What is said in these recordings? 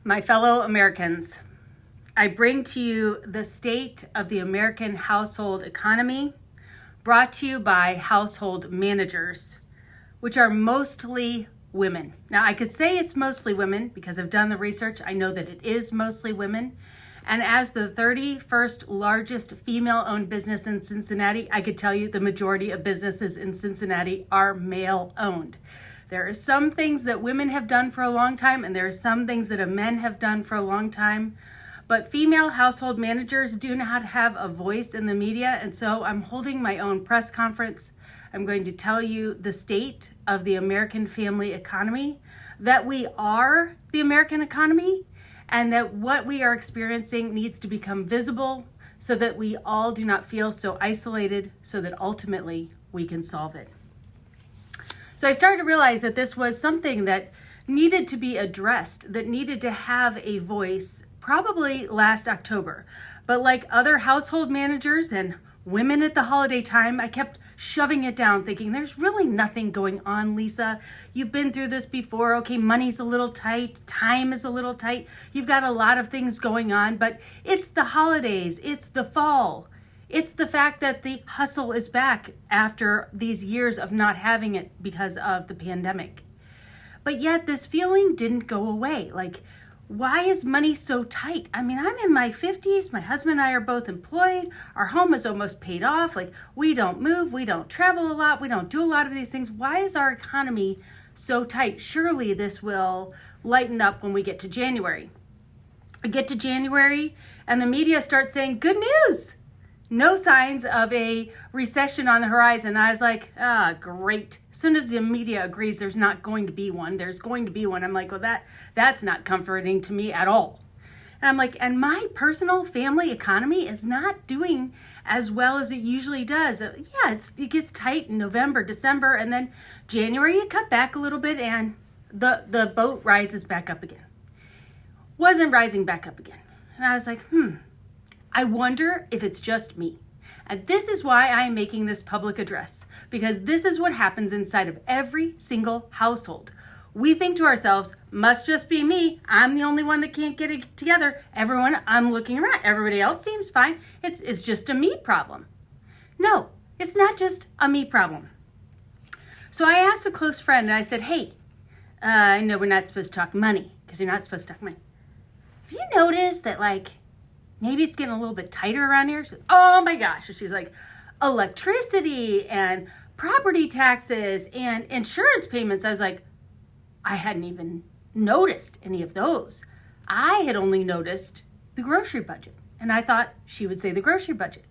My fellow Americans, I bring to you the state of the American household economy, brought to you by household managers, which are mostly women. Now, I could say it's mostly women because I've done the research. I know that it is mostly women. And as the 31st largest female-owned business in Cincinnati, I could tell you the majority of businesses in Cincinnati are male-owned. There are some things that women have done for a long time, and there are some things that men have done for a long time. But female household managers do not have a voice in the media, and so I'm holding my own press conference. I'm going to tell you the state of the American family economy, that we are the American economy, and that what we are experiencing needs to become visible so that we all do not feel so isolated, so that ultimately we can solve it. So I started to realize that this was something that needed to be addressed, that needed to have a voice probably last October. But like other household managers and women at the holiday time, I kept shoving it down thinking, there's really nothing going on, Lisa. You've been through this before. Okay, money's a little tight. Time is a little tight. You've got a lot of things going on, but it's the holidays. It's the fall. It's the fact that the hustle is back after these years of not having it because of the pandemic. But yet this feeling didn't go away. Like, why is money so tight? I mean, I'm in my 50s. My husband and I are both employed. Our home is almost paid off. Like, we don't move. We don't travel a lot. We don't do a lot of these things. Why is our economy so tight? Surely this will lighten up when we get to January. I get to January and the media starts saying, good news. No signs of a recession on the horizon. I was like, great. As soon as the media agrees there's not going to be one, there's going to be one. I'm like, well, that's not comforting to me at all. And I'm like, and my personal family economy is not doing as well as it usually does. It gets tight in November, December, and then January it cut back a little bit and the boat rises back up again. Wasn't rising back up again. And I was like, I wonder if it's just me. And this is why I am making this public address, because this is what happens inside of every single household. We think to ourselves, must just be me. I'm the only one that can't get it together. Everyone, I'm looking around. Everybody else seems fine. It's just a me problem. No, it's not just a me problem. So I asked a close friend and I said, hey, I know we're not supposed to talk money because you're not supposed to talk money. Have you noticed that maybe it's getting a little bit tighter around here? She's like, oh my gosh. And she's like, electricity and property taxes and insurance payments. I was like, I hadn't even noticed any of those. I had only noticed the grocery budget. And I thought she would say the grocery budget.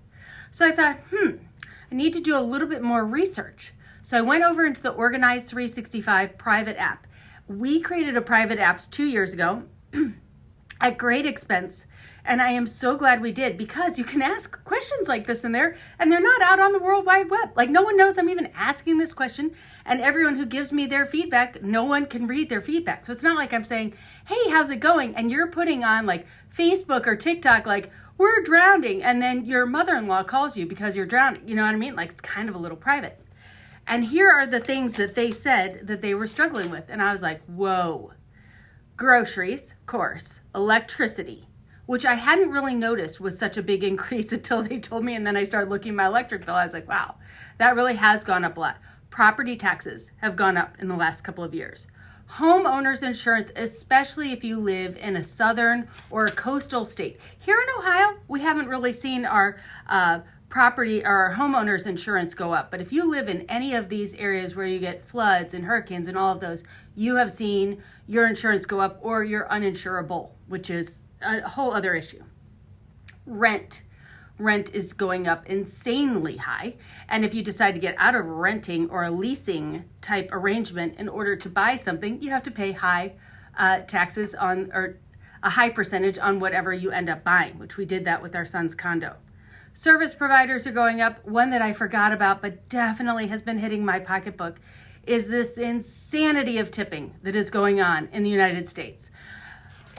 So I thought, I need to do a little bit more research. So I went over into the Organized 365 private app. We created a private app 2 years ago at great expense. And I am so glad we did, because you can ask questions like this in there and they're not out on the World Wide Web. Like, no one knows I'm even asking this question, and everyone who gives me their feedback, no one can read their feedback. So it's not like I'm saying, hey, how's it going? And you're putting on Facebook or TikTok, we're drowning. And then your mother-in-law calls you because you're drowning. You know what I mean? It's kind of a little private. And here are the things that they said that they were struggling with. And I was like, whoa. Groceries, of course, electricity, which I hadn't really noticed was such a big increase until they told me. And then I started looking at my electric bill. I was like, wow, that really has gone up a lot. Property taxes have gone up in the last couple of years. Homeowners insurance, especially if you live in a southern or a coastal state. Here in Ohio, we haven't really seen our property or our homeowners insurance go up. But if you live in any of these areas where you get floods and hurricanes and all of those, you have seen your insurance go up, or you're uninsurable, which is a whole other issue. Rent is going up insanely high. And if you decide to get out of renting or a leasing type arrangement in order to buy something, you have to pay high taxes on, or a high percentage on whatever you end up buying, which we did that with our son's condo. Service providers are going up. One that I forgot about, but definitely has been hitting my pocketbook, is this insanity of tipping that is going on in the United States.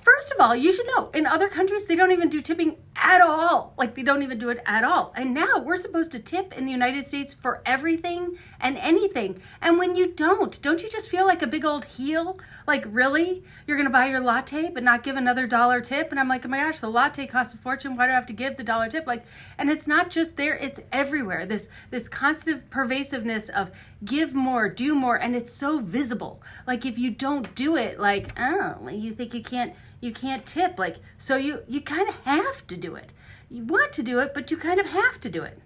First of all, you should know, in other countries, they don't even do tipping at all. Like, they don't even do it at all. And now we're supposed to tip in the United States for everything and anything. And when you don't you just feel like a big old heel? Like, really? You're going to buy your latte but not give another dollar tip? And I'm like, oh my gosh, the latte costs a fortune. Why do I have to give the dollar tip? Like, and it's not just there, it's everywhere. This constant pervasiveness of give more, do more, and it's so visible. Like, if you don't do it, like, oh, you think you can't tip, like, so you kind of have to do it. You want to do it, but you kind of have to do it.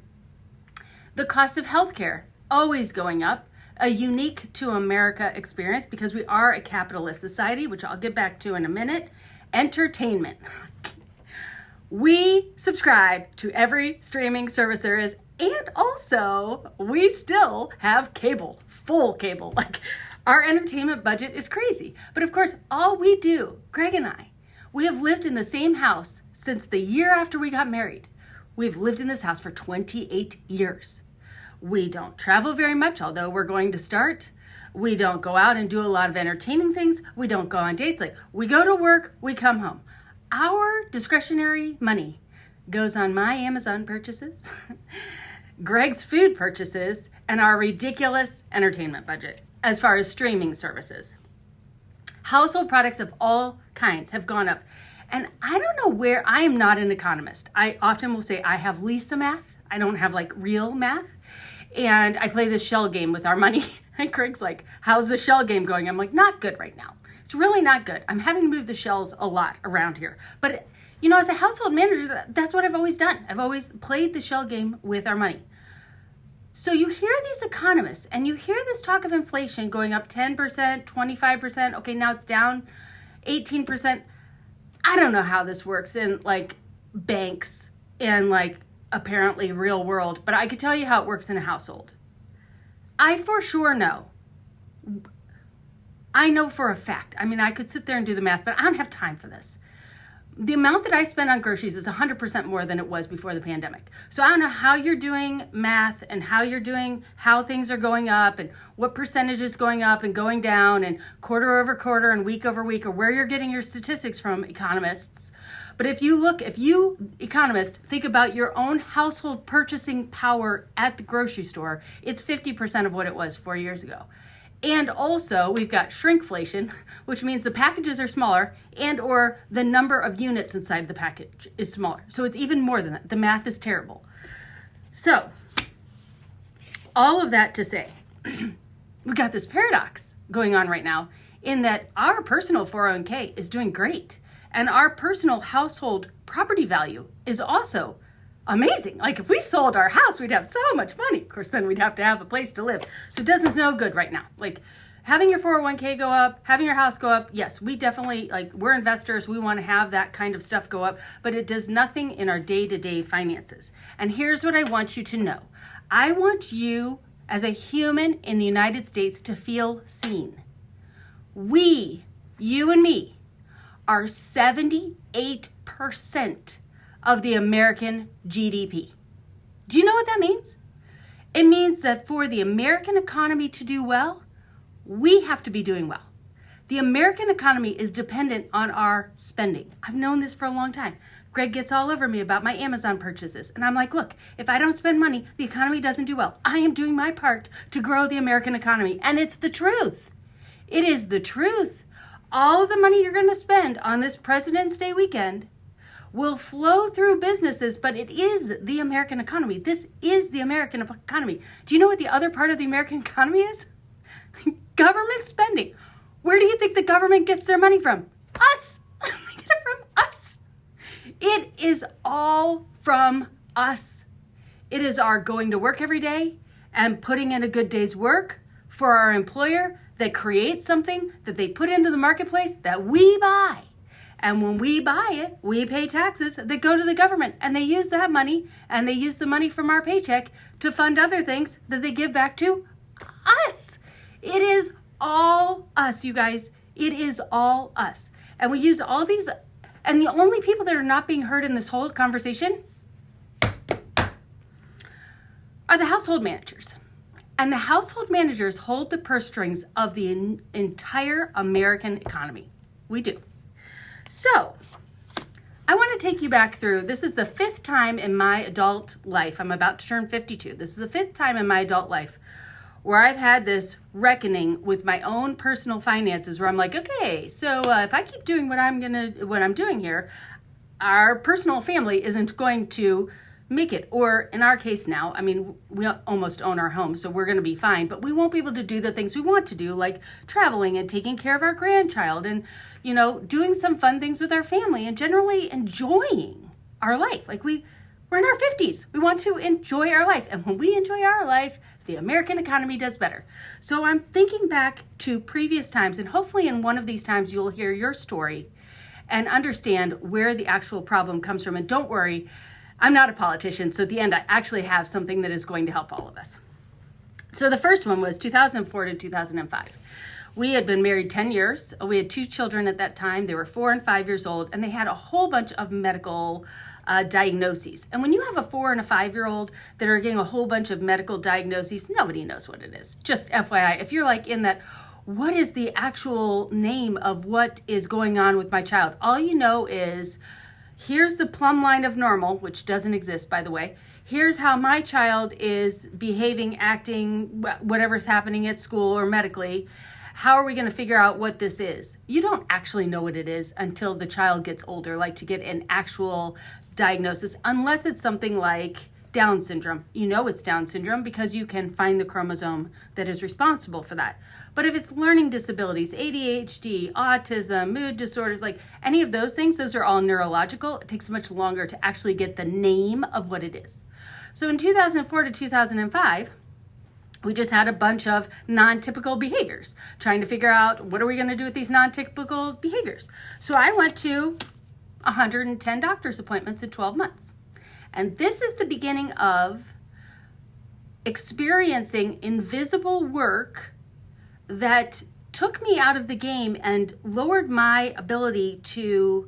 The cost of healthcare, always going up, a unique to America experience because we are a capitalist society, which I'll get back to in a minute. Entertainment. We subscribe to every streaming service there is, and also we still have cable, full cable. Like, our entertainment budget is crazy. But of course, all we do, Greg and I, we have lived in the same house since the year after we got married. We've lived in this house for 28 years. We don't travel very much, although we're going to start. We don't go out and do a lot of entertaining things. We don't go on dates. Like, we go to work, we come home. Our discretionary money goes on my Amazon purchases, Greg's food purchases, and our ridiculous entertainment budget as far as streaming services. Household products of all kinds have gone up. And I don't know where, I am not an economist. I often will say I have Lisa math. I don't have like real math. And I play this shell game with our money. And Craig's like, how's the shell game going? I'm like, not good right now. It's really not good. I'm having to move the shells a lot around here. But, you know, as a household manager, that's what I've always done. I've always played the shell game with our money. So you hear these economists and you hear this talk of inflation going up 10%, 25%. Okay, now it's down 18%. I don't know how this works in like banks and like apparently real world, but I could tell you how it works in a household. I for sure know. I know for a fact. I mean, I could sit there and do the math, but I don't have time for this. The amount that I spend on groceries is 100% more than it was before the pandemic. So I don't know how you're doing math and how things are going up and what percentage is going up and going down and quarter over quarter and week over week, or where you're getting your statistics from, economists. But if you economists think about your own household purchasing power at the grocery store, it's 50% of what it was 4 years ago. And also, we've got shrinkflation, which means the packages are smaller and or the number of units inside the package is smaller. So it's even more than that. The math is terrible. So, all of that to say, we've got this paradox going on right now in that our personal 401k is doing great. And our personal household property value is also amazing. Like, if we sold our house, we'd have so much money. Of course, then we'd have to have a place to live. So it doesn't no good right now. Like, having your 401k go up, having your house go up, yes, we definitely, like, we're investors. We want to have that kind of stuff go up, but it does nothing in our day-to-day finances. And here's what I want you to know. I want you, as a human in the United States, to feel seen. We, you and me, are 78% of the American GDP. Do you know what that means? It means that for the American economy to do well, we have to be doing well. The American economy is dependent on our spending. I've known this for a long time. Greg gets all over me about my Amazon purchases. And I'm like, look, if I don't spend money, the economy doesn't do well. I am doing my part to grow the American economy. And it's the truth. It is the truth. All of the money you're going to spend on this President's Day weekend will flow through businesses, but it is the American economy. This is the American economy. Do you know what the other part of the American economy is? Government spending. Where do you think the government gets their money from? Us. They get it from us. It is all from us. It is our going to work every day and putting in a good day's work for our employer that creates something that they put into the marketplace that we buy. And when we buy it, we pay taxes that go to the government. And they use that money, and they use the money from our paycheck to fund other things that they give back to us. It is all us, you guys. It is all us. And we use all these, and the only people that are not being heard in this whole conversation are the household managers. And the household managers hold the purse strings of the entire American economy. We do. So I want to take you back through, this is the 5th time in my adult life. I'm about to turn 52. This is the 5th time in my adult life where I've had this reckoning with my own personal finances where I'm like, okay, so if I keep doing what I'm doing here, our personal family isn't going to make it. Or in our case now, I mean, we almost own our home, so we're going to be fine, but we won't be able to do the things we want to do, like traveling and taking care of our grandchild and, doing some fun things with our family and generally enjoying our life. Like we're in our 50s. We want to enjoy our life. And when we enjoy our life, the American economy does better. So I'm thinking back to previous times, and hopefully in one of these times you'll hear your story and understand where the actual problem comes from. And don't worry, I'm not a politician, so at the end I actually have something that is going to help all of us. So the first one was 2004 to 2005. We had been married 10 years. We had 2 children at that time. They were 4 and 5 years old, and they had a whole bunch of medical diagnoses. And when you have a 4 and a 5-year-old that are getting a whole bunch of medical diagnoses, nobody knows what it is. Just FYI, if you're like in that, what is the actual name of what is going on with my child? All you know is, here's the plumb line of normal, which doesn't exist, by the way. Here's how my child is behaving, acting, whatever's happening at school or medically. How are we going to figure out what this is? You don't actually know what it is until the child gets older, like to get an actual diagnosis, unless it's something like Down syndrome. You know it's Down syndrome because you can find the chromosome that is responsible for that. But if it's learning disabilities, ADHD, autism, mood disorders, like any of those things, those are all neurological. It takes much longer to actually get the name of what it is. So in 2004 to 2005, we just had a bunch of non-typical behaviors, trying to figure out what are we going to do with these non-typical behaviors. So I went to 110 doctor's appointments in 12 months. And this is the beginning of experiencing invisible work that took me out of the game and lowered my ability to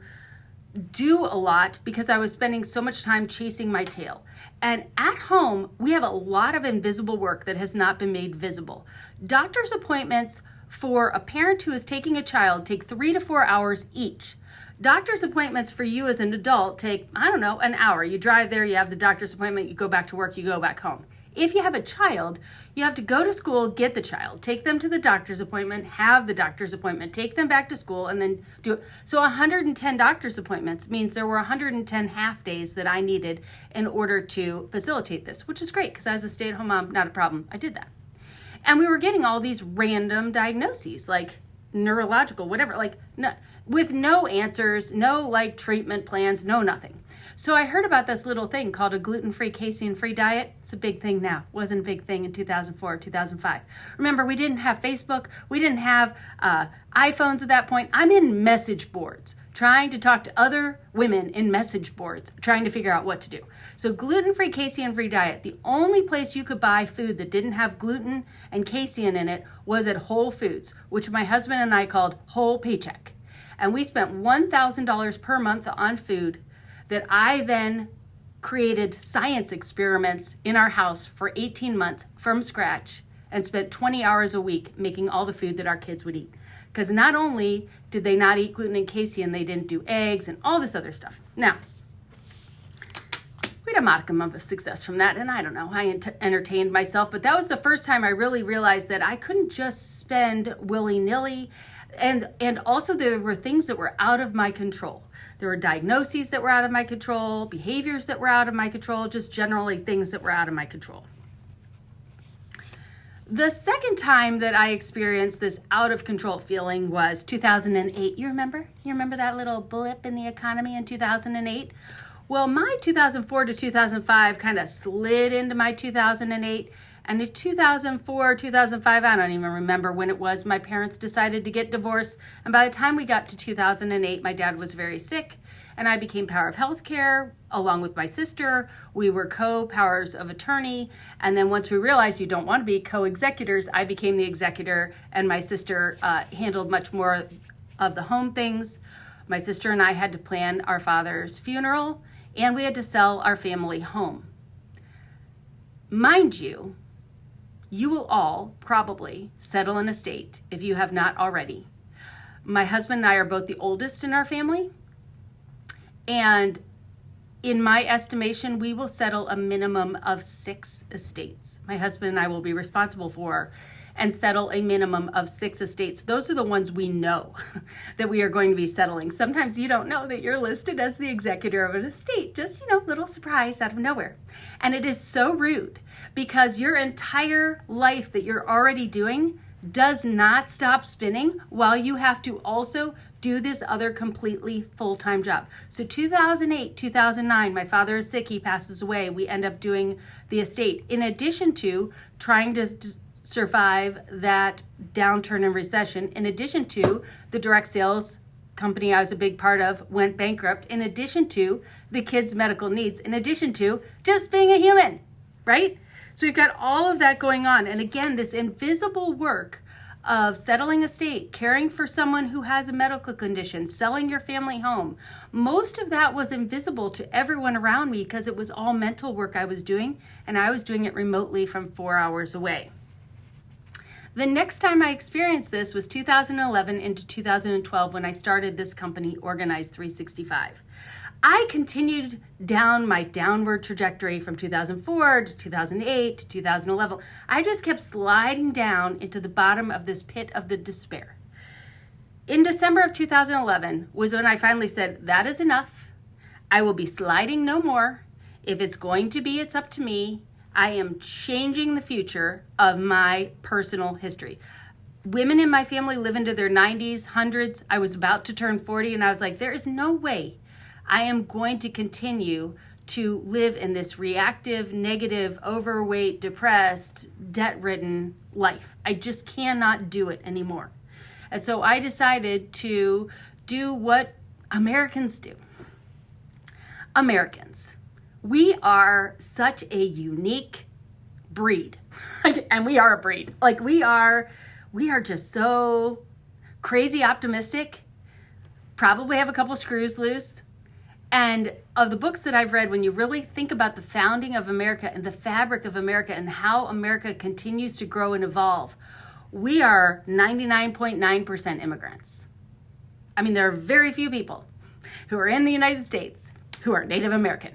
do a lot because I was spending so much time chasing my tail. And at home, we have a lot of invisible work that has not been made visible. Doctor's appointments for a parent who is taking a child take 3 to 4 hours each. Doctor's appointments for you as an adult take, an hour. You drive there, you have the doctor's appointment, you go back to work, you go back home. If you have a child, you have to go to school, get the child, take them to the doctor's appointment, have the doctor's appointment, take them back to school, and then do it. So 110 doctor's appointments means there were 110 half days that I needed in order to facilitate this, which is great because as a stay-at-home mom, not a problem. I did that. And we were getting all these random diagnoses, like neurological, whatever, with no answers, no treatment plans, no nothing. So I heard about this little thing called a gluten-free, casein-free diet. It's a big thing now. It wasn't a big thing in 2004, 2005. Remember, we didn't have Facebook. We didn't have iPhones at that point. I'm in message boards, trying to talk to other women in message boards, trying to figure out what to do. So gluten-free, casein-free diet. The only place you could buy food that didn't have gluten and casein in it was at Whole Foods, which my husband and I called Whole Paycheck. And we spent $1,000 per month on food that I then created science experiments in our house for 18 months from scratch and spent 20 hours a week making all the food that our kids would eat. Because not only did they not eat gluten and casein, they didn't do eggs and all this other stuff. Now, we had a modicum of a success from that, and I don't know, I entertained myself, but that was the first time I really realized that I couldn't just spend willy-nilly, and also there were things that were out of my control. There were diagnoses that were out of my control, behaviors that were out of my control, just generally things that were out of my control. The second time that I experienced this out of control feeling was 2008. You remember? You remember that little blip in the economy in 2008? Well, my 2004 to 2005 kind of slid into my 2008. And in 2004, 2005, I don't even remember when it was, my parents decided to get divorced. And by the time we got to 2008, my dad was very sick and I became power of healthcare along with my sister. We were co-powers of attorney. And then once we realized you don't want to be co-executors, I became the executor and my sister handled much more of the home things. My sister and I had to plan our father's funeral and we had to sell our family home. Mind you, you will all probably settle an estate if you have not already. My husband and I are both the oldest in our family. And in my estimation, we will settle a minimum of 6 estates. My husband and I will be responsible for and settle a minimum of 6 estates. Those are the ones we know that we are going to be settling. Sometimes you don't know that you're listed as the executor of an estate. Just, little surprise out of nowhere. And it is so rude because your entire life that you're already doing does not stop spinning while you have to also do this other completely full-time job. So 2008, 2009, my father is sick, he passes away. We end up doing the estate. In addition to trying to survive that downturn and recession, in addition to the direct sales company I was a big part of went bankrupt, in addition to the kids' medical needs, in addition to just being a human, right? So we've got all of that going on. And again, this invisible work of settling a estate, caring for someone who has a medical condition, selling your family home, most of that was invisible to everyone around me because it was all mental work I was doing, and I was doing it remotely from 4 hours away. The next time I experienced this was 2011 into 2012 when I started this company, Organize 365. I continued down my downward trajectory from 2004 to 2008 to 2011. I just kept sliding down into the bottom of this pit of the despair. In December of 2011 was when I finally said, that is enough. I will be sliding no more. If it's going to be, it's up to me. I am changing the future of my personal history. Women in my family live into their 90s, hundreds. I was about to turn 40 and I was like, there is no way I am going to continue to live in this reactive, negative, overweight, depressed, debt-ridden life. I just cannot do it anymore. And so I decided to do what Americans do. Americans. We are such a unique breed. And we are a breed. We are just so crazy optimistic, probably have a couple screws loose. And of the books that I've read, when you really think about the founding of America and the fabric of America and how America continues to grow and evolve, we are 99.9% immigrants. I mean, there are very few people who are in the United States who are Native American.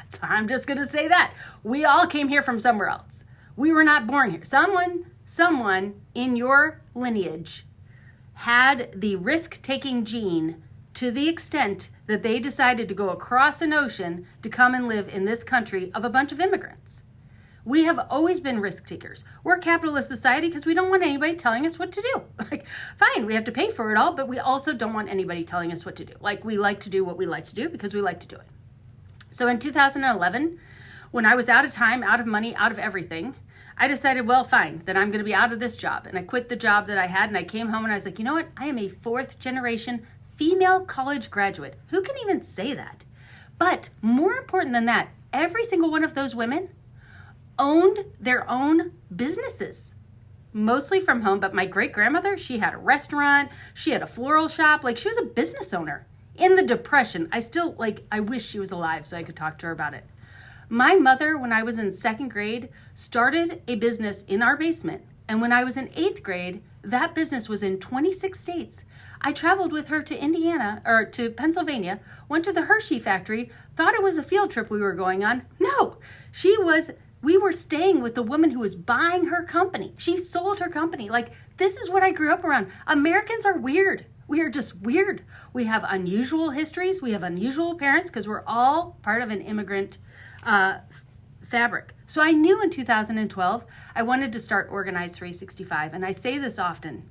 So I'm just going to say that. We all came here from somewhere else. We were not born here. Someone in your lineage had the risk-taking gene to the extent that they decided to go across an ocean to come and live in this country of a bunch of immigrants. We have always been risk takers. We're a capitalist society because we don't want anybody telling us what to do. Fine, we have to pay for it all, but we also don't want anybody telling us what to do. We like to do what we like to do because we like to do it. So in 2011, when I was out of time, out of money, out of everything, I decided, well, fine, then I'm going to be out of this job. And I quit the job that I had and I came home and I was like, you know what? I am a 4th generation female college graduate. Who can even say that? But more important than that, every single one of those women owned their own businesses, mostly from home. But my great-grandmother, she had a restaurant, she had a floral shop, she was a business owner. In the Depression, I wish she was alive so I could talk to her about it. My mother, when I was in 2nd grade, started a business in our basement. And when I was in 8th grade, that business was in 26 states. I traveled with her to to Pennsylvania, went to the Hershey factory, thought it was a field trip we were going on. No, we were staying with the woman who was buying her company. She sold her company. This is what I grew up around. Americans are weird. We are just weird. We have unusual histories. We have unusual parents because we're all part of an immigrant fabric. So I knew in 2012 I wanted to start Organize 365. And I say this often.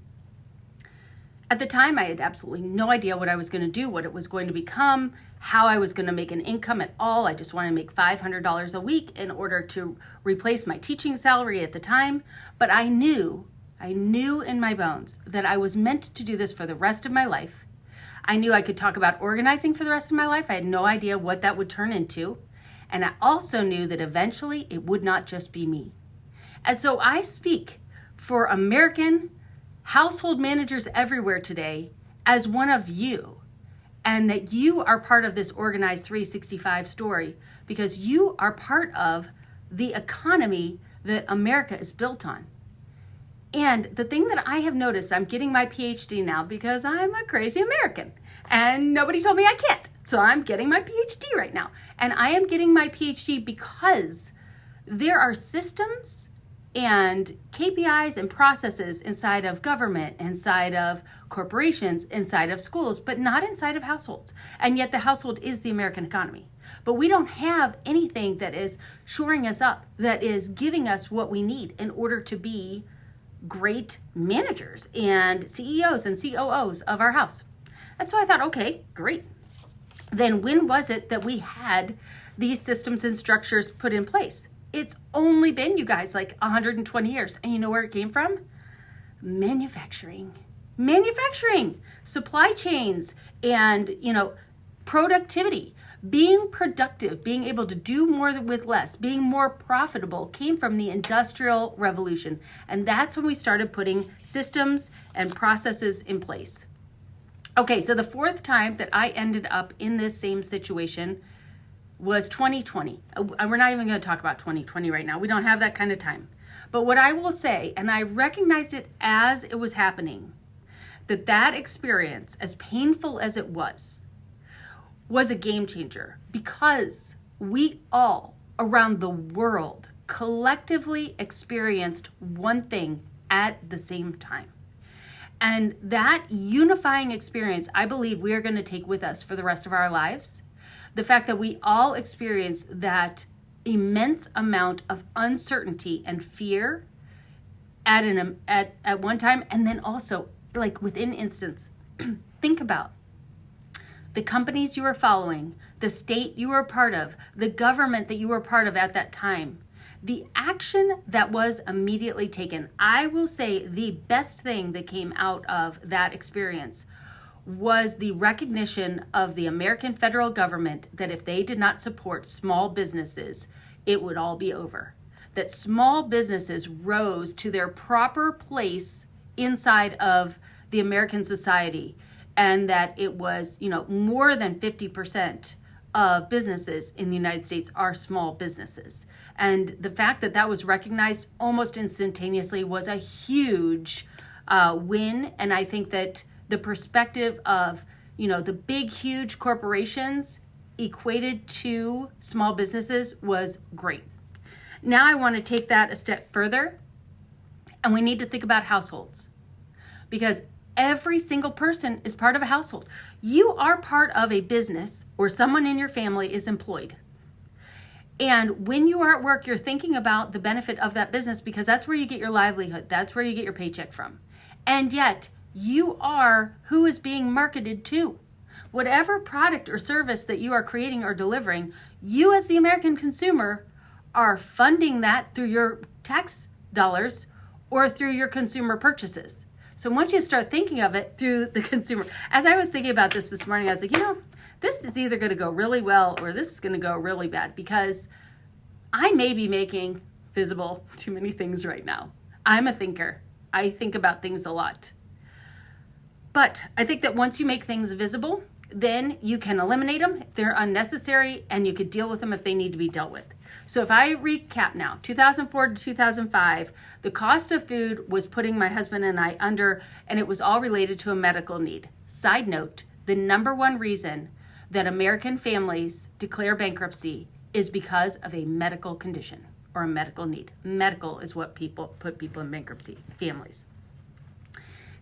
At the time, I had absolutely no idea what I was going to do, what it was going to become, how I was going to make an income at all. I just wanted to make $500 a week in order to replace my teaching salary at the time. But I knew in my bones that I was meant to do this for the rest of my life. I knew I could talk about organizing for the rest of my life. I had no idea what that would turn into. And I also knew that eventually it would not just be me. And so I speak for American household managers everywhere today as one of you, and that you are part of this Organized 365 story because you are part of the economy that America is built on. And the thing that I have noticed, I'm getting my PhD now because I'm a crazy American and nobody told me I can't. So I'm getting my PhD right now. And I am getting my PhD because there are systems and KPIs and processes inside of government, inside of corporations, inside of schools, but not inside of households. And yet the household is the American economy. But we don't have anything that is shoring us up, that is giving us what we need in order to be great managers and CEOs and COOs of our house. That's why I thought, okay, great. Then when was it that we had these systems and structures put in place? It's only been, you guys, like 120 years. And you know where it came from? Manufacturing, supply chains, and, productivity. Being productive, being able to do more with less, being more profitable came from the Industrial Revolution. And that's when we started putting systems and processes in place. Okay, so the fourth time that I ended up in this same situation was 2020. We're not even going to talk about 2020 right now. We don't have that kind of time. But what I will say, and I recognized it as it was happening, that experience, as painful as it was a game changer, because we all around the world collectively experienced one thing at the same time. And that unifying experience, I believe we are going to take with us for the rest of our lives. The fact that we all experienced that immense amount of uncertainty and fear at one time, and then also like within instance, think about the companies you were following, the state you were a part of, the government that you were part of at that time, the action that was immediately taken. I will say the best thing that came out of that experience was the recognition of the American federal government that if they did not support small businesses, it would all be over. That small businesses rose to their proper place inside of the American society, and that it was, more than 50% of businesses in the United States are small businesses. And the fact that was recognized almost instantaneously was a huge win. And I think that the perspective of, the big, huge corporations equated to small businesses was great. Now I want to take that a step further, and we need to think about households, because every single person is part of a household. You are part of a business, or someone in your family is employed. And when you are at work, you're thinking about the benefit of that business because that's where you get your livelihood. That's where you get your paycheck from. And yet, you are who is being marketed to. Whatever product or service that you are creating or delivering, you as the American consumer are funding that through your tax dollars or through your consumer purchases. So once you start thinking of it through the consumer, as I was thinking about this morning, I was like, this is either going to go really well or this is going to go really bad, because I may be making visible too many things right now. I'm a thinker. I think about things a lot. But I think that once you make things visible, then you can eliminate them if they're unnecessary, and you could deal with them if they need to be dealt with. So if I recap now, 2004 to 2005, the cost of food was putting my husband and I under, and it was all related to a medical need. Side note, the number one reason that American families declare bankruptcy is because of a medical condition or a medical need. Medical is what put people in bankruptcy, families.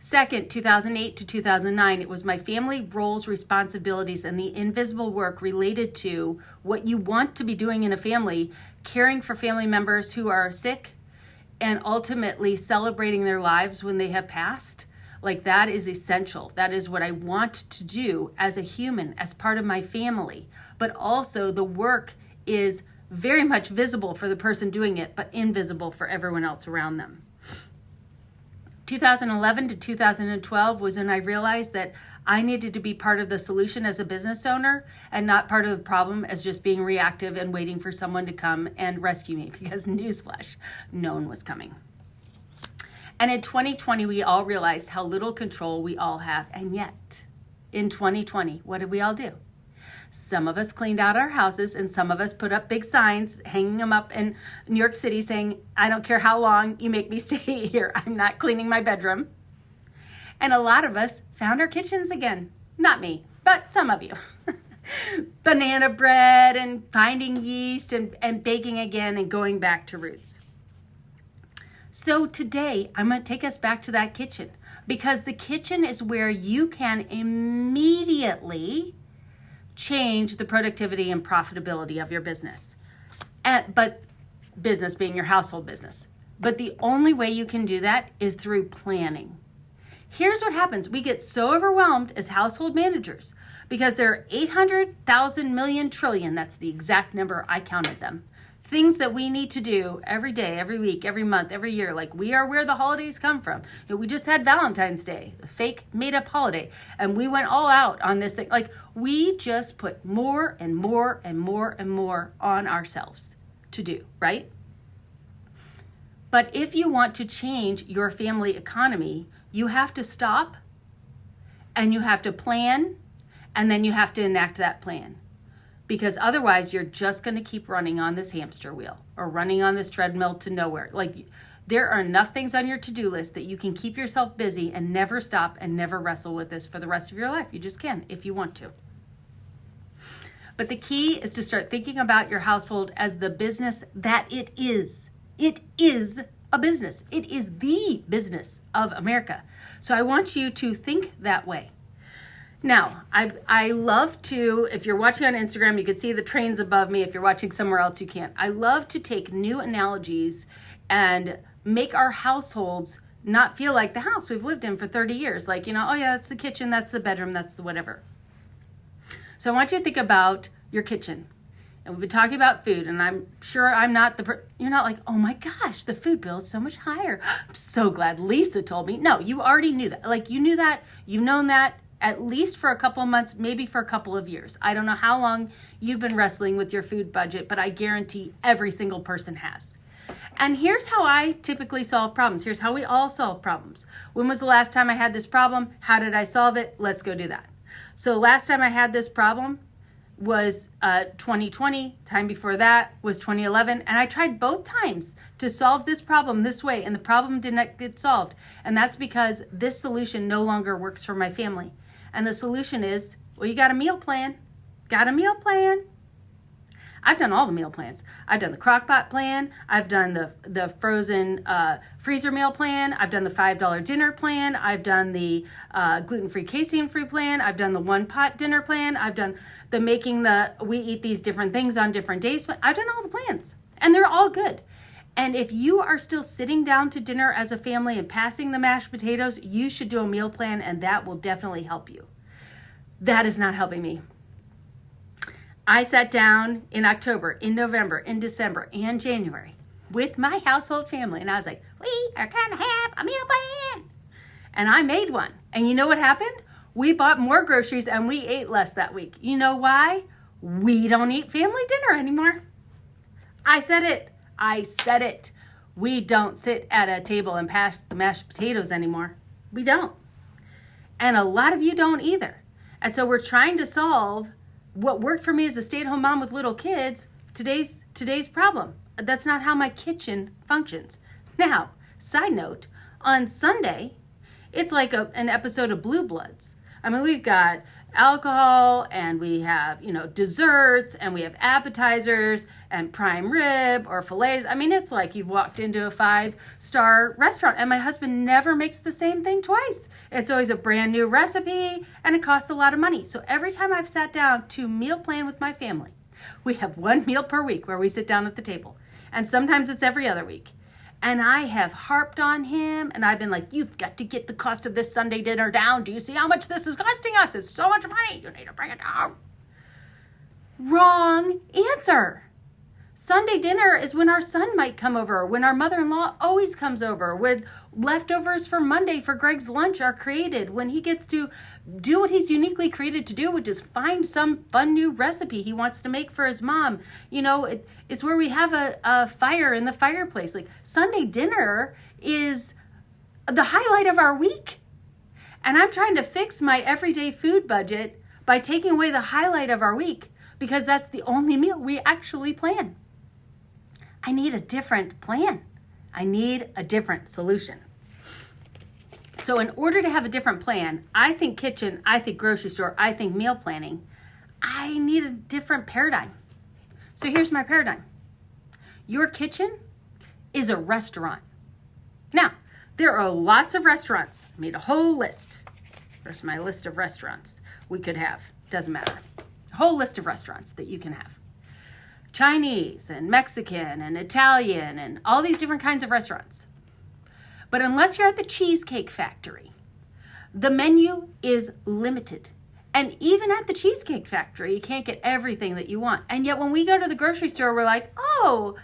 Second, 2008 to 2009, it was my family roles, responsibilities, and the invisible work related to what you want to be doing in a family, caring for family members who are sick, and ultimately celebrating their lives when they have passed. Like, that is essential. That is what I want to do as a human, as part of my family. But also the work is very much visible for the person doing it, but invisible for everyone else around them. 2011 to 2012 was when I realized that I needed to be part of the solution as a business owner and not part of the problem as just being reactive and waiting for someone to come and rescue me, because newsflash, no one was coming. And in 2020, we all realized how little control we all have. And yet, in 2020, what did we all do? Some of us cleaned out our houses, and some of us put up big signs, hanging them up in New York City saying, I don't care how long you make me stay here, I'm not cleaning my bedroom. And a lot of us found our kitchens again. Not me, but some of you. Banana bread and finding yeast and baking again and going back to roots. So today, I'm going to take us back to that kitchen, because the kitchen is where you can immediately change the productivity and profitability of your business. But business being your household business. But the only way you can do that is through planning. Here's what happens. We get so overwhelmed as household managers because there are 800,000 million trillion, that's the exact number, I counted them, things that we need to do every day, every week, every month, every year. Like, we are where the holidays come from. We just had Valentine's Day, a fake made up holiday, and we went all out on this thing. Like, we just put more and more and more and more on ourselves to do, right? But if you want to change your family economy, you have to stop, and you have to plan, and then you have to enact that plan. Because otherwise, you're just going to keep running on this hamster wheel or running on this treadmill to nowhere. Like, there are enough things on your to-do list that you can keep yourself busy and never stop and never wrestle with this for the rest of your life. You just can if you want to. But the key is to start thinking about your household as the business that it is. It is a business. It is the business of America. So I want you to think that way. Now, I love to, if you're watching on Instagram, you can see the trains above me. If you're watching somewhere else, you can't. I love to take new analogies and make our households not feel like the house we've lived in for 30 years. Like, oh yeah, that's the kitchen, that's the bedroom, that's the whatever. So I want you to think about your kitchen. And we've been talking about food, and I'm sure I'm not you're not like, oh my gosh, the food bill is so much higher. I'm so glad Lisa told me. No, you already knew that. Like, you knew that, you've known that, at least for a couple of months, maybe for a couple of years. I don't know how long you've been wrestling with your food budget, but I guarantee every single person has. And here's how I typically solve problems. Here's how we all solve problems. When was the last time I had this problem? How did I solve it? Let's go do that. So last time I had this problem was 2020. Time before that was 2011. And I tried both times to solve this problem this way, and the problem did not get solved. And that's because this solution no longer works for my family. And the solution is, well, you got a meal plan. Got a meal plan. I've done all the meal plans. I've done the crock-pot plan. I've done the frozen freezer meal plan. I've done the $5 dinner plan. I've done the gluten-free, casein-free plan. I've done the one-pot dinner plan. I've done we eat these different things on different days. But I've done all the plans, and they're all good. And if you are still sitting down to dinner as a family and passing the mashed potatoes, you should do a meal plan, and that will definitely help you. That is not helping me. I sat down in October, in November, in December, and January with my household family, and I was like, we are going to have a meal plan. And I made one. And you know what happened? We bought more groceries, and we ate less that week. You know why? We don't eat family dinner anymore. I said it. We don't sit at a table and pass the mashed potatoes anymore. We don't. And a lot of you don't either. And so we're trying to solve what worked for me as a stay-at-home mom with little kids, today's problem. That's not how my kitchen functions. Now, side note, on Sunday, it's like an episode of Blue Bloods. I mean, we've got alcohol, and we have, desserts, and we have appetizers and prime rib or fillets. I mean, it's like you've walked into a 5-star restaurant, and my husband never makes the same thing twice. It's always a brand new recipe, and it costs a lot of money. So every time I've sat down to meal plan with my family, we have one meal per week where we sit down at the table. And sometimes it's every other week. And I have harped on him, and I've been like, you've got to get the cost of this Sunday dinner down. Do you see how much this is costing us? It's so much money. You need to bring it down. Wrong answer. Sunday dinner is when our son might come over, when our mother-in-law always comes over, when leftovers for Monday for Greg's lunch are created, when he gets to do what he's uniquely created to do, which is find some fun new recipe he wants to make for his mom. It's where we have a fire in the fireplace. Like, Sunday dinner is the highlight of our week. And I'm trying to fix my everyday food budget by taking away the highlight of our week because that's the only meal we actually plan. I need a different plan. I need a different solution. So in order to have a different plan, I think kitchen, I think grocery store, I think meal planning, I need a different paradigm. So here's my paradigm. Your kitchen is a restaurant. Now, there are lots of restaurants. I made a whole list. There's my list of restaurants we could have. Doesn't matter. A whole list of restaurants that you can have. Chinese and Mexican and Italian and all these different kinds of restaurants. But unless you're at the Cheesecake Factory, the menu is limited. And even at the Cheesecake Factory, you can't get everything that you want. And yet when we go to the grocery store, we're like, oh,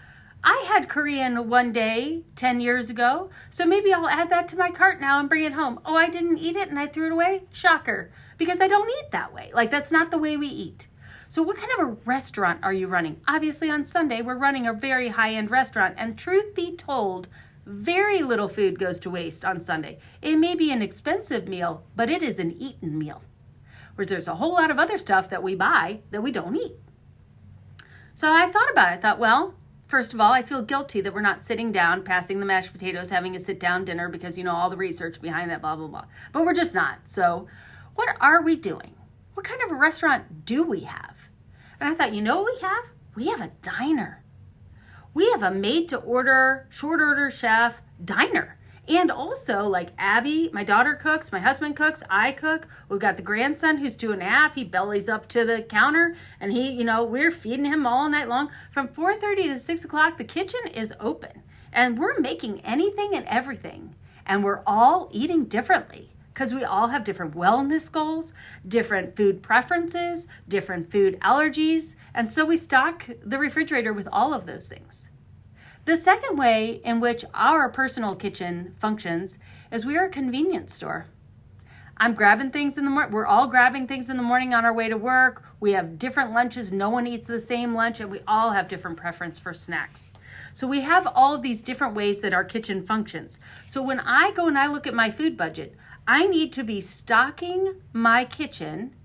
I had Korean one day 10 years ago, so maybe I'll add that to my cart now and bring it home. Oh, I didn't eat it and I threw it away? Shocker. Because I don't eat that way. Like, that's not the way we eat. So what kind of a restaurant are you running? Obviously on Sunday, we're running a very high-end restaurant. And truth be told, very little food goes to waste on Sunday. It may be an expensive meal, but it is an eaten meal. Whereas there's a whole lot of other stuff that we buy that we don't eat. So I thought about it. I thought, well, first of all, I feel guilty that we're not sitting down, passing the mashed potatoes, having a sit-down dinner because, you know, all the research behind that, blah, blah, blah. But we're just not. So what are we doing? What kind of a restaurant do we have? And I thought, you know what we have? We have a diner. We have a made-to-order, short-order chef diner. And also, like Abby, my daughter cooks, my husband cooks, I cook. We've got the grandson who's 2.5. He bellies up to the counter and he, you know, we're feeding him all night long. From 4:30 to 6 o'clock, the kitchen is open and we're making anything and everything. And we're all eating differently because we all have different wellness goals, different food preferences, different food allergies. And so we stock the refrigerator with all of those things. The second way in which our personal kitchen functions is we are a convenience store. I'm grabbing things in the morning. We're all grabbing things in the morning on our way to work. We have different lunches. No one eats the same lunch, and we all have different preference for snacks. So we have all of these different ways that our kitchen functions. So when I go and I look at my food budget, I need to be stocking my kitchen,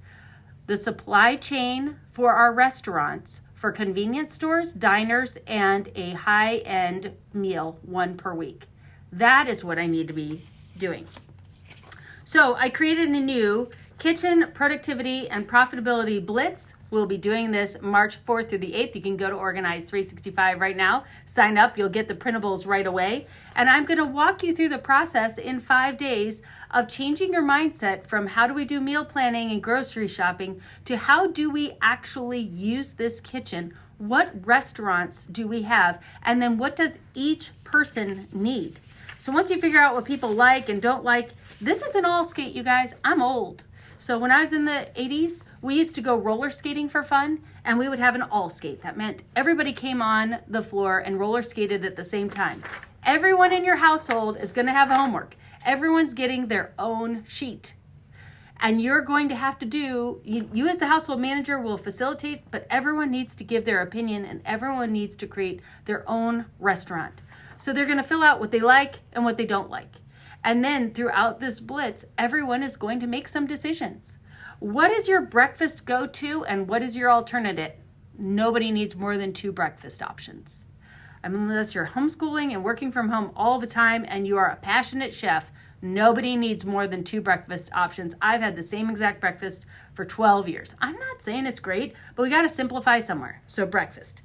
the supply chain for our restaurants, for convenience stores, diners, and a high-end meal, one per week. That is what I need to be doing. So I created a new Kitchen Productivity and Profitability Blitz. We'll be doing this March 4th through the 8th. You can go to Organize 365 right now. Sign up. You'll get the printables right away. And I'm going to walk you through the process in 5 days of changing your mindset from how do we do meal planning and grocery shopping to how do we actually use this kitchen? What restaurants do we have? And then what does each person need? So once you figure out what people like and don't like, this is an all skate, you guys. I'm old. So when I was in the 80s, we used to go roller skating for fun, and we would have an all skate. That meant everybody came on the floor and roller skated at the same time. Everyone in your household is going to have homework. Everyone's getting their own sheet. And you're going to have to do, you as the household manager will facilitate, but everyone needs to give their opinion and everyone needs to create their own restaurant. So they're going to fill out what they like and what they don't like. And then throughout this blitz, everyone is going to make some decisions. What is your breakfast go-to and what is your alternative? Nobody needs more than 2 breakfast options. I mean, unless you're homeschooling and working from home all the time and you are a passionate chef, nobody needs more than 2 breakfast options. I've had the same exact breakfast for 12 years. I'm not saying it's great, but we got to simplify somewhere. So breakfast.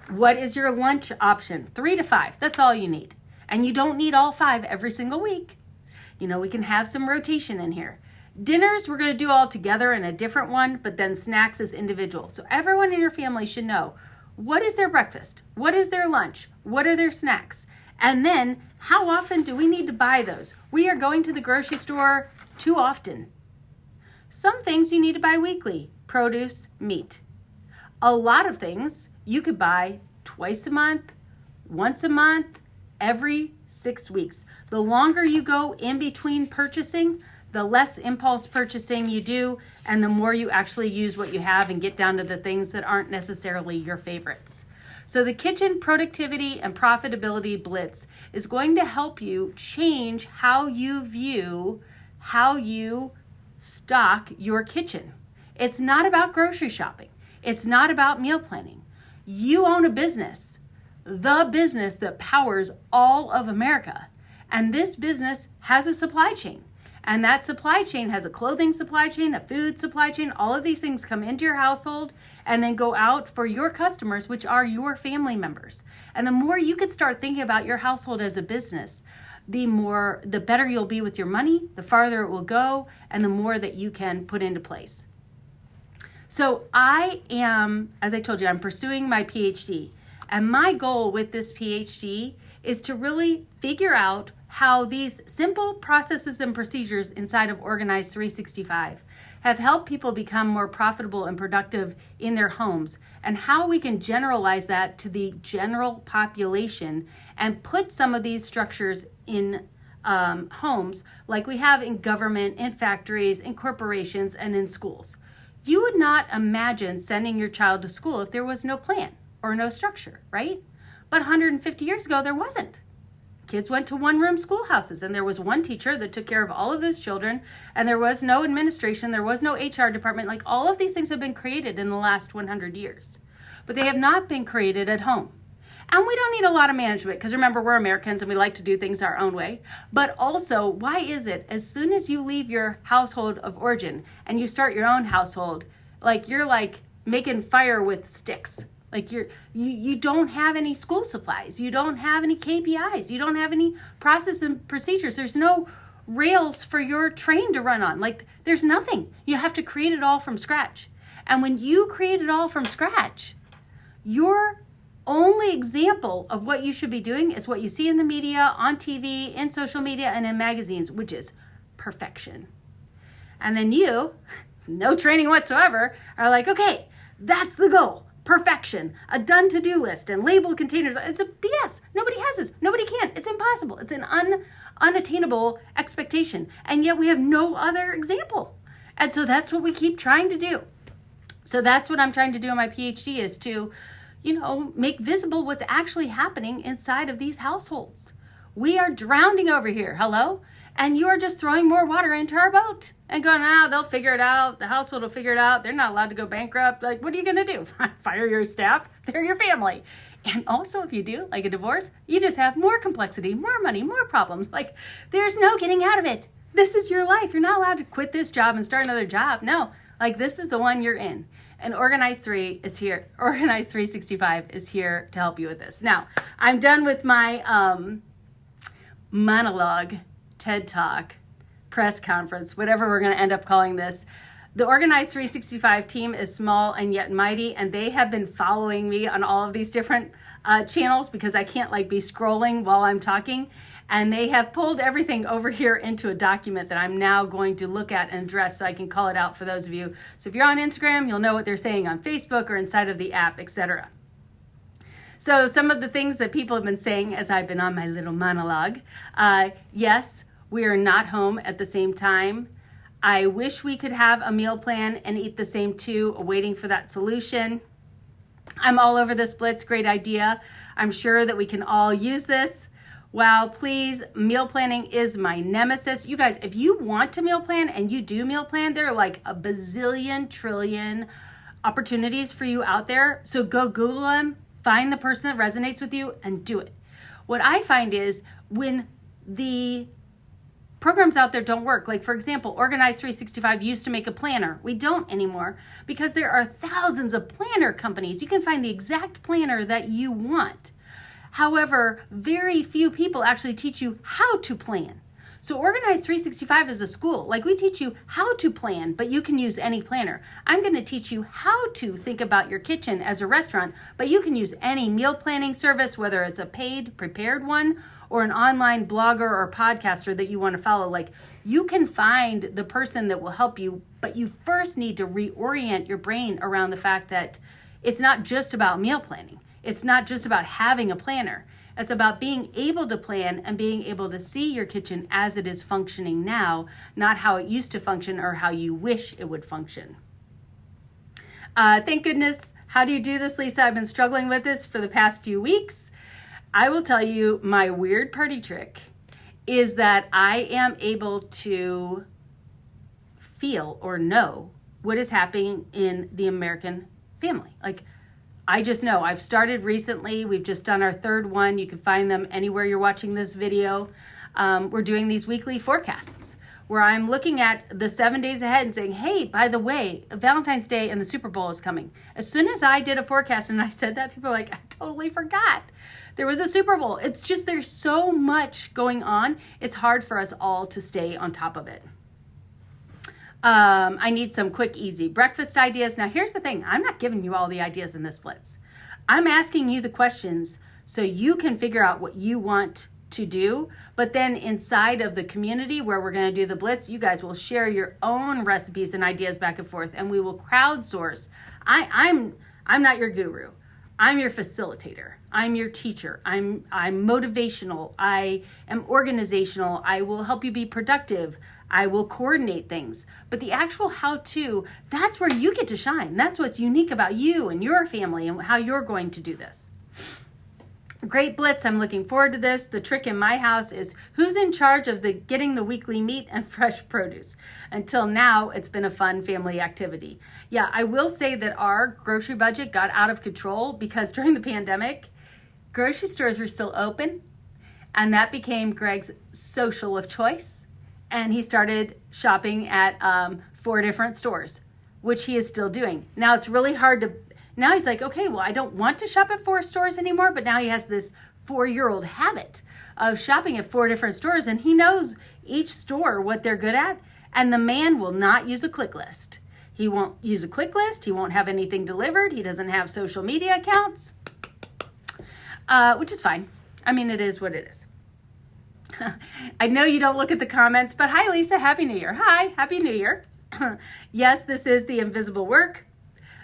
What is your lunch option? 3 to 5. That's all you need. And you don't need all 5 every single week. You know, we can have some rotation in here. Dinners, we're going to do all together in a different one, but then snacks is individual. So everyone in your family should know what is their breakfast? What is their lunch? What are their snacks? And then how often do we need to buy those? We are going to the grocery store too often. Some things you need to buy weekly, produce, meat. A lot of things you could buy twice a month, once a month, every 6 weeks. The longer you go in between purchasing, the less impulse purchasing you do, and the more you actually use what you have and get down to the things that aren't necessarily your favorites. So the Kitchen Productivity and Profitability Blitz is going to help you change how you view, how you stock your kitchen. It's not about grocery shopping. It's not about meal planning. You own a business, the business that powers all of America. And this business has a supply chain. And that supply chain has a clothing supply chain, a food supply chain. All of these things come into your household and then go out for your customers, which are your family members. And the more you could start thinking about your household as a business, the better you'll be with your money, the farther it will go, and the more that you can put into place. So I am, as I told you, I'm pursuing my PhD. And my goal with this PhD is to really figure out how these simple processes and procedures inside of Organize 365 have helped people become more profitable and productive in their homes, and how we can generalize that to the general population and put some of these structures in homes like we have in government, in factories, in corporations, and in schools. You would not imagine sending your child to school if there was no plan or no structure, right? But 150 years ago, there wasn't. Kids went to one-room schoolhouses, and there was one teacher that took care of all of those children, and there was no administration, there was no HR department. Like, all of these things have been created in the last 100 years, but they have not been created at home. And we don't need a lot of management, because remember, we're Americans and we like to do things our own way. But also, why is it as soon as you leave your household of origin and you start your own household, like you're like making fire with sticks? Like you don't have any school supplies. You don't have any KPIs. You don't have any process and procedures. There's no rails for your train to run on. Like, there's nothing. You have to create it all from scratch. And when you create it all from scratch, your only example of what you should be doing is what you see in the media, on TV, in social media, and in magazines, which is perfection. And then you, no training whatsoever, are like, okay, that's the goal. Perfection, a done to-do list, and labeled containers. It's a BS. Nobody has this. Nobody can. It's impossible. It's an unattainable expectation. And yet we have no other example. And so that's what we keep trying to do. So that's what I'm trying to do in my PhD, is to, make visible what's actually happening inside of these households. We are drowning over here. Hello? And you are just throwing more water into our boat and going, they'll figure it out. The household will figure it out. They're not allowed to go bankrupt. Like, what are you going to do? Fire your staff? They're your family. And also, if you do, like a divorce, you just have more complexity, more money, more problems. Like, there's no getting out of it. This is your life. You're not allowed to quit this job and start another job. No, like, this is the one you're in. And Organize 3 is here. Organize 365 is here to help you with this. Now, I'm done with my monologue, TED Talk, press conference, whatever we're going to end up calling this. The Organize 365 team is small and yet mighty, and they have been following me on all of these different channels, because I can't be scrolling while I'm talking. And they have pulled everything over here into a document that I'm now going to look at and address, so I can call it out for those of you. So if you're on Instagram, you'll know what they're saying on Facebook or inside of the app, etc. So some of the things that people have been saying as I've been on my little monologue. Yes, we are not home at the same time. I wish we could have a meal plan and eat the same too, waiting for that solution. I'm all over this Blitz, great idea. I'm sure that we can all use this. Wow, please, meal planning is my nemesis. You guys, if you want to meal plan and you do meal plan, there are like a bazillion trillion opportunities for you out there. So go Google them, find the person that resonates with you, and do it. What I find is when the programs out there don't work, like for example, Organize 365 used to make a planner. We don't anymore, because there are thousands of planner companies. You can find the exact planner that you want. However, very few people actually teach you how to plan. So Organize 365 is a school. Like, we teach you how to plan, but you can use any planner. I'm going to teach you how to think about your kitchen as a restaurant, but you can use any meal planning service, whether it's a paid, prepared one or an online blogger or podcaster that you want to follow. Like, you can find the person that will help you, but you first need to reorient your brain around the fact that it's not just about meal planning. It's not just about having a planner. It's about being able to plan and being able to see your kitchen as it is functioning now, not how it used to function or how you wish it would function. Thank goodness. How do you do this, Lisa? I've been struggling with this for the past few weeks. I will tell you, my weird party trick is that I am able to feel or know what is happening in the American family. Like, I just know. I've started recently. We've just done our third one. You can find them anywhere you're watching this video. We're doing these weekly forecasts where I'm looking at the 7 days ahead and saying, hey, by the way, Valentine's Day and the Super Bowl is coming. As soon as I did a forecast and I said that, people are like, I totally forgot there was a Super Bowl. It's just there's so much going on. It's hard for us all to stay on top of it. I need some quick, easy breakfast ideas. Now, here's the thing. I'm not giving you all the ideas in this blitz. I'm asking you the questions so you can figure out what you want to do. But then inside of the community where we're going to do the blitz, you guys will share your own recipes and ideas back and forth, and we will crowdsource. I'm not your guru. I'm your facilitator. I'm your teacher. I'm motivational. I am organizational. I will help you be productive. I will coordinate things. But the actual how-to, that's where you get to shine. That's what's unique about you and your family and how you're going to do this. Great blitz. I'm looking forward to this. The trick in my house is who's in charge of getting the weekly meat and fresh produce. Until now, it's been a fun family activity. Yeah, I will say that our grocery budget got out of control because during the pandemic, grocery stores were still open, and that became Greg's social of choice. And he started shopping at 4 different stores, which he is still doing. Now it's really hard to, now he's like, okay, well, I don't want to shop at 4 stores anymore, but now he has this 4-year-old habit of shopping at 4 different stores, and he knows each store what they're good at, and the man will not use a click list. He won't use a click list. He won't have anything delivered. He doesn't have social media accounts, which is fine. I mean, it is what it is. I know you don't look at the comments, but hi, Lisa. Happy New Year. Hi, Happy New Year. Yes, this is the invisible work.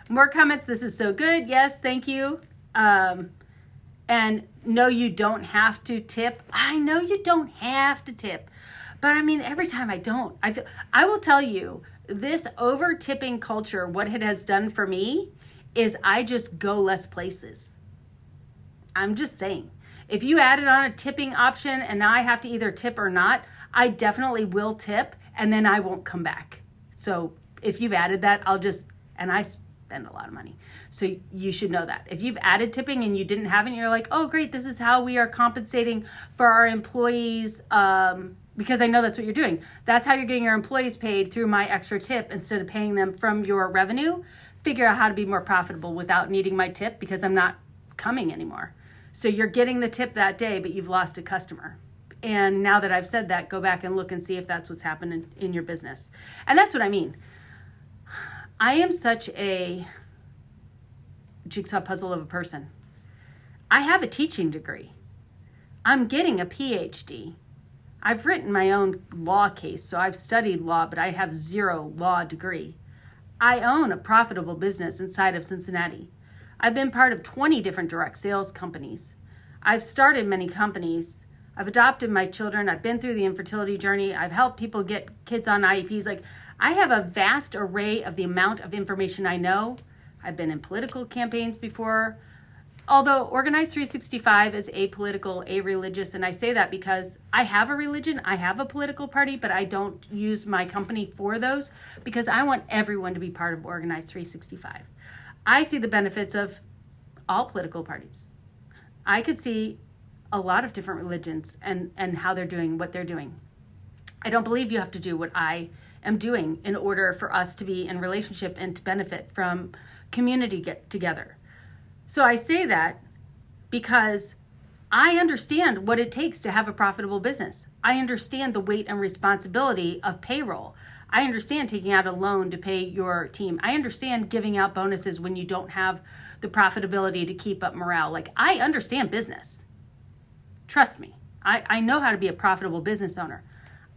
More comments. This is so good. Yes, thank you. And no, you don't have to tip. I know you don't have to tip, but I mean, every time I will tell you this over tipping culture, what it has done for me is I just go less places. I'm just saying. If you added on a tipping option and now I have to either tip or not, I definitely will tip and then I won't come back. So if you've added that, and I spend a lot of money. So you should know that. If you've added tipping and you didn't have it, and you're like, oh, great, this is how we are compensating for our employees, because I know that's what you're doing. That's how you're getting your employees paid through my extra tip instead of paying them from your revenue. Figure out how to be more profitable without needing my tip because I'm not coming anymore. So you're getting the tip that day, but you've lost a customer. And now that I've said that, go back and look and see if that's what's happening in your business. And that's what I mean. I am such a jigsaw puzzle of a person. I have a teaching degree. I'm getting a PhD. I've written my own law case, so I've studied law, but I have 0 law degree. I own a profitable business inside of Cincinnati. I've been part of 20 different direct sales companies. I've started many companies. I've adopted my children. I've been through the infertility journey. I've helped people get kids on IEPs. Like, I have a vast array of the amount of information I know. I've been in political campaigns before. Although Organized 365 is apolitical, a-religious, and I say that because I have a religion, I have a political party, but I don't use my company for those because I want everyone to be part of Organized 365. I see the benefits of all political parties. I could see a lot of different religions and how they're doing what they're doing. I don't believe you have to do what I am doing in order for us to be in relationship and to benefit from community get together. So I say that because I understand what it takes to have a profitable business. I understand the weight and responsibility of payroll. I understand taking out a loan to pay your team. I understand giving out bonuses when you don't have the profitability to keep up morale. Like, I understand business. Trust me. I know how to be a profitable business owner.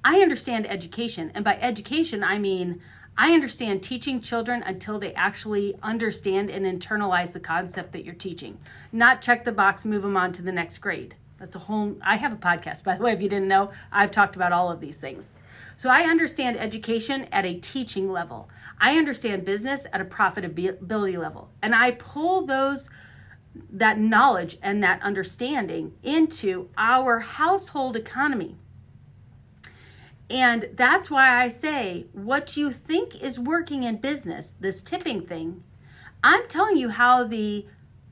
I understand education. And by education, I mean, I understand teaching children until they actually understand and internalize the concept that you're teaching. Not check the box, move them on to the next grade. That's a whole, I have a podcast, by the way, if you didn't know, I've talked about all of these things. So I understand education at a teaching level. I understand business at a profitability level. And I pull that knowledge and that understanding into our household economy. And that's why I say what you think is working in business, this tipping thing, I'm telling you how the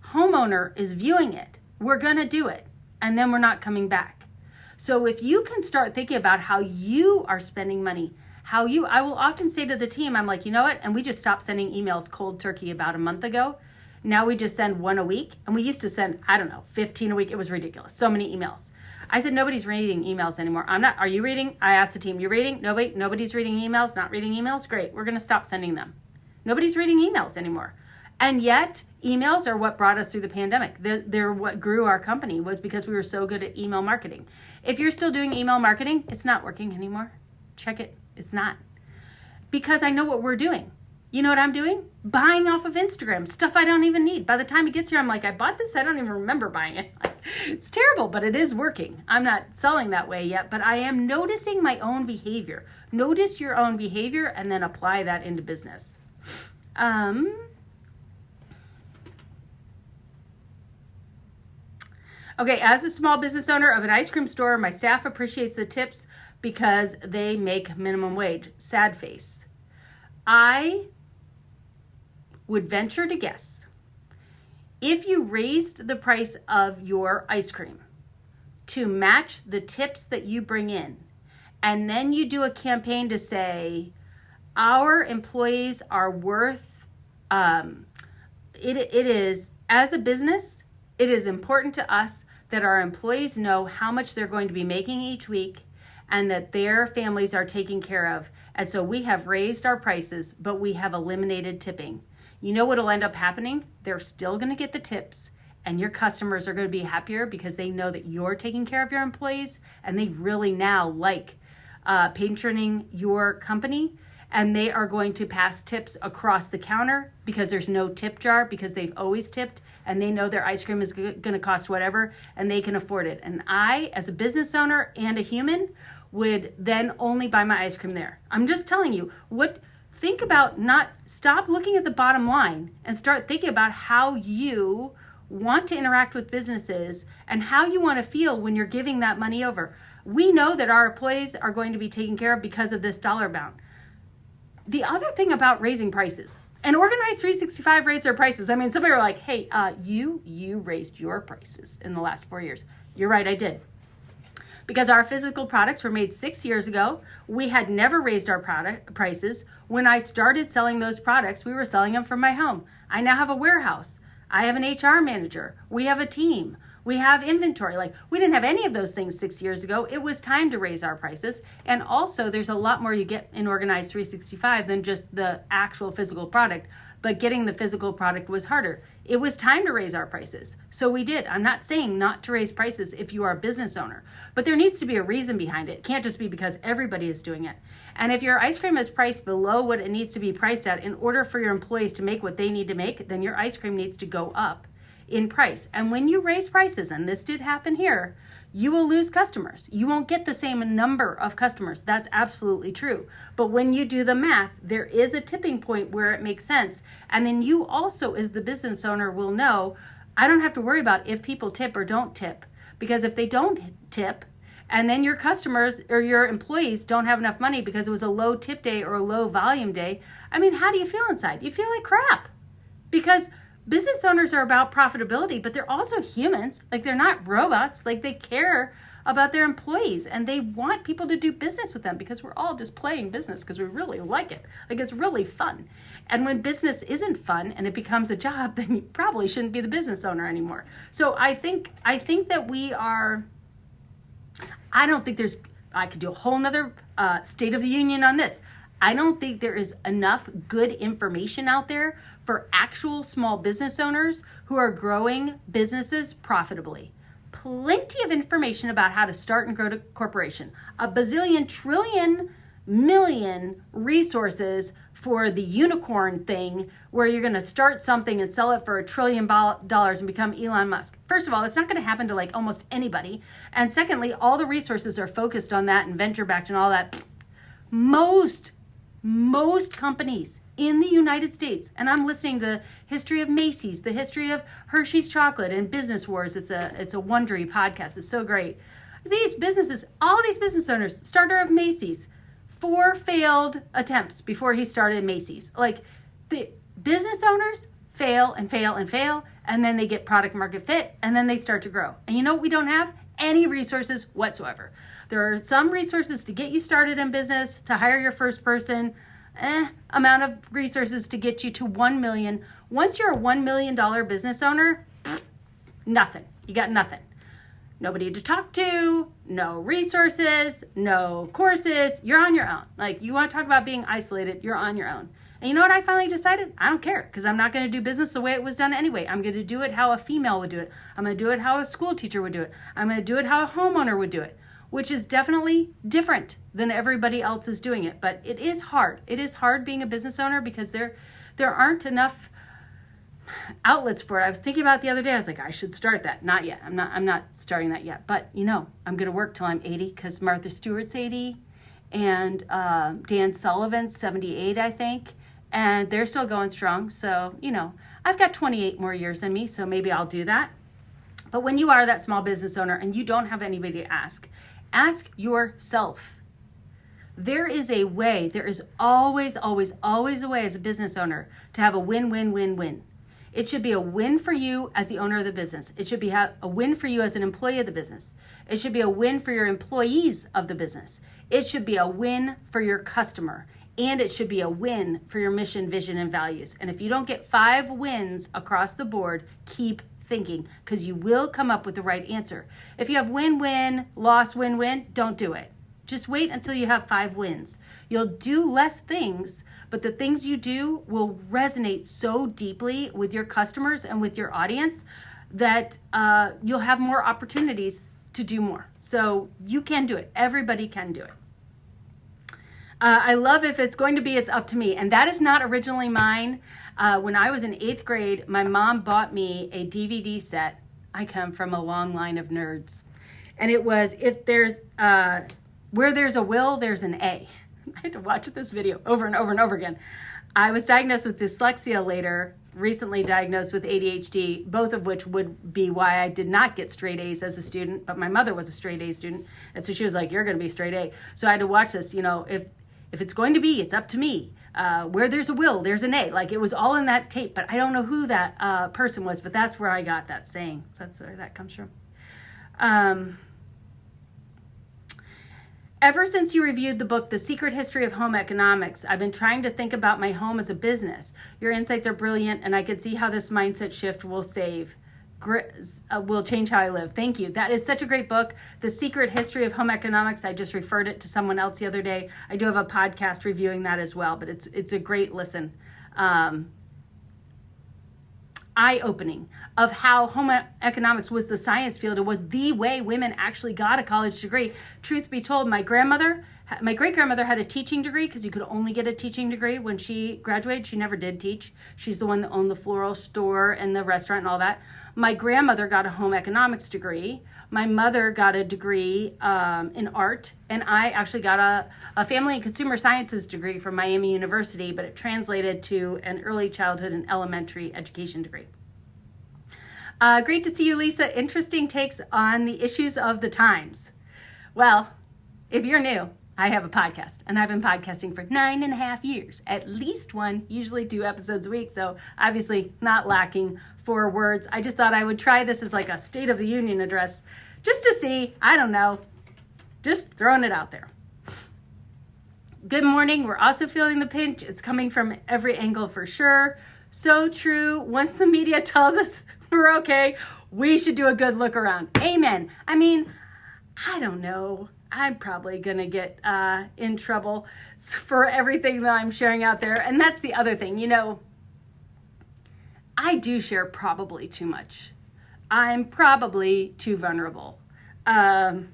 homeowner is viewing it. We're going to do it, and then we're not coming back. So if you can start thinking about how you are spending money, I will often say to the team, I'm like, you know what? And we just stopped sending emails cold turkey about a month ago. Now we just send one a week. And we used to send, 15 a week. It was ridiculous. So many emails. I said, nobody's reading emails anymore. I'm not. Are you reading? I asked the team, you reading? Nobody's reading emails, not reading emails? Great. We're going to stop sending them. Nobody's reading emails anymore. And yet emails are what brought us through the pandemic. They're what grew our company, was because we were so good at email marketing. If you're still doing email marketing, it's not working anymore. Check it. It's not. Because I know what we're doing. You know what I'm doing? Buying off of Instagram, stuff I don't even need. By the time it gets here, I'm like, I bought this, I don't even remember buying it. It's terrible, but it is working. I'm not selling that way yet, but I am noticing my own behavior. Notice your own behavior and then apply that into business. Okay, as a small business owner of an ice cream store, my staff appreciates the tips because they make minimum wage. Sad face. I would venture to guess, if you raised the price of your ice cream to match the tips that you bring in, and then you do a campaign to say, our employees are worth, it is, as a business, it is important to us that our employees know how much they're going to be making each week and that their families are taken care of. And so we have raised our prices, but we have eliminated tipping. You know what will end up happening? They're still going to get the tips, and your customers are going to be happier because they know that you're taking care of your employees, and they really now like patroning your company, and they are going to pass tips across the counter because there's no tip jar, because they've always tipped, and they know their ice cream is going to cost whatever, and they can afford it. And I, as a business owner and a human, would then only buy my ice cream there. I'm just telling you, think about stop looking at the bottom line and start thinking about how you want to interact with businesses and how you want to feel when you're giving that money over. We know that our employees are going to be taken care of because of this dollar amount. The other thing about raising prices, and Organized 365 raised their prices. I mean, somebody were like, hey, you raised your prices in the last 4 years. You're right, I did. Because our physical products were made 6 years ago. We had never raised our product prices. When I started selling those products, we were selling them from my home. I now have a warehouse. I have an HR manager. We have a team. We have inventory. We didn't have any of those things 6 years ago. It was time to raise our prices. And also, there's a lot more you get in Organized 365 than just the actual physical product. But getting the physical product was harder. It was time to raise our prices. So we did. I'm not saying not to raise prices if you are a business owner. But there needs to be a reason behind it. It can't just be because everybody is doing it. And if your ice cream is priced below what it needs to be priced at in order for your employees to make what they need to make, then your ice cream needs to go up in price. And when you raise prices, and this did happen here, you will lose customers. You won't get the same number of customers. That's absolutely true. But when you do the math, there is a tipping point where it makes sense. And then you also, as the business owner, will know, I don't have to worry about if people tip or don't tip. Because if they don't tip, and then your customers or your employees don't have enough money because it was a low tip day or a low volume day, how do you feel inside? You feel like crap. Because business owners are about profitability, but they're also humans. They're not robots. They care about their employees, and they want people to do business with them because we're all just playing business because we really like it. It's really fun. And when business isn't fun and it becomes a job, then you probably shouldn't be the business owner anymore. So I think that we are, I don't think I could do a whole nother State of the Union on this. I don't think there is enough good information out there for actual small business owners who are growing businesses profitably. Plenty of information about how to start and grow a corporation. A bazillion, trillion, million resources for the unicorn thing where you're going to start something and sell it for $1 trillion and become Elon Musk. First of all, it's not going to happen to almost anybody. And secondly, all the resources are focused on that and venture-backed and all that. Most companies in the United States, and I'm listening to the history of Macy's, the history of Hershey's Chocolate and Business Wars. It's a Wondery podcast. It's so great. These businesses, all these business owners, starter of Macy's, 4 failed attempts before he started Macy's. Like, the business owners fail and fail and fail, and then they get product market fit, and then they start to grow. And you know what we don't have? Any resources whatsoever. There are some resources to get you started in business, to hire your first person, amount of resources to get you to 1 million. Once you're a $1 million business owner, nothing. You got nothing. Nobody to talk to, no resources, no courses. You're on your own. Like, you want to talk about being isolated, you're on your own. And you know what I finally decided? I don't care, because I'm not going to do business the way it was done anyway. I'm going to do it how a female would do it. I'm going to do it how a school teacher would do it. I'm going to do it how a homeowner would do it, which is definitely different than everybody else is doing it. But it is hard. It is hard being a business owner because there aren't enough outlets for it. I was thinking about it the other day. I was like, I should start that. Not yet. I'm not starting that yet. But I'm going to work till I'm 80 because Martha Stewart's 80 and Dan Sullivan's 78, I think. And they're still going strong. So, I've got 28 more years in me, so maybe I'll do that. But when you are that small business owner and you don't have anybody to ask yourself. There is a way. There is always, always, always a way as a business owner to have a win-win-win-win. It should be a win for you as the owner of the business. It should be a win for you as an employee of the business. It should be a win for your employees of the business. It should be a win for your customer. And it should be a win for your mission, vision, and values. And if you don't get 5 wins across the board, keep thinking, because you will come up with the right answer. If you have win-win, loss, win-win, don't do it. Just wait until you have 5 wins. You'll do less things, but the things you do will resonate so deeply with your customers and with your audience that you'll have more opportunities to do more. So you can do it. Everybody can do it. I love if it's going to be, it's up to me. And that is not originally mine. When I was in 8th grade, my mom bought me a DVD set. I come from a long line of nerds. And it was, where there's a will, there's an A. I had to watch this video over and over and over again. I was diagnosed with dyslexia later, recently diagnosed with ADHD, both of which would be why I did not get straight A's as a student, but my mother was a straight A student. And so she was like, you're going to be straight A. So I had to watch this, if it's going to be, it's up to me. Where there's a will, there's an A. Like, it was all in that tape, but I don't know who that person was, but that's where I got that saying. So that's where that comes from. Ever since you reviewed the book, The Secret History of Home Economics, I've been trying to think about my home as a business. Your insights are brilliant, and I can see how this mindset shift will change how I live. Thank you. That is such a great book, The Secret History of Home Economics. I just referred it to someone else the other day. I do have a podcast reviewing that as well, but it's a great listen. Eye-opening of how home economics was the science field. It was the way women actually got a college degree. Truth be told, my great-grandmother had a teaching degree because you could only get a teaching degree when she graduated. She never did teach. She's the one that owned the floral store and the restaurant and all that. My grandmother got a home economics degree. My mother got a degree in art, and I actually got a family and consumer sciences degree from Miami University, but it translated to an early childhood and elementary education degree. Great to see you, Lisa. Interesting takes on the issues of the times. Well, if you're new, I have a podcast, and I've been podcasting for 9.5 years, at least one, usually 2 episodes a week, so obviously not lacking for words. I just thought I would try this as like a State of the Union address, just to see, I don't know, just throwing it out there. Good morning. We're also feeling the pinch. It's coming from every angle for sure. So true. Once the media tells us we're okay, we should do a good look around. Amen. I mean, I don't know. I'm probably going to get in trouble for everything that I'm sharing out there. And that's the other thing. I do share probably too much. I'm probably too vulnerable. But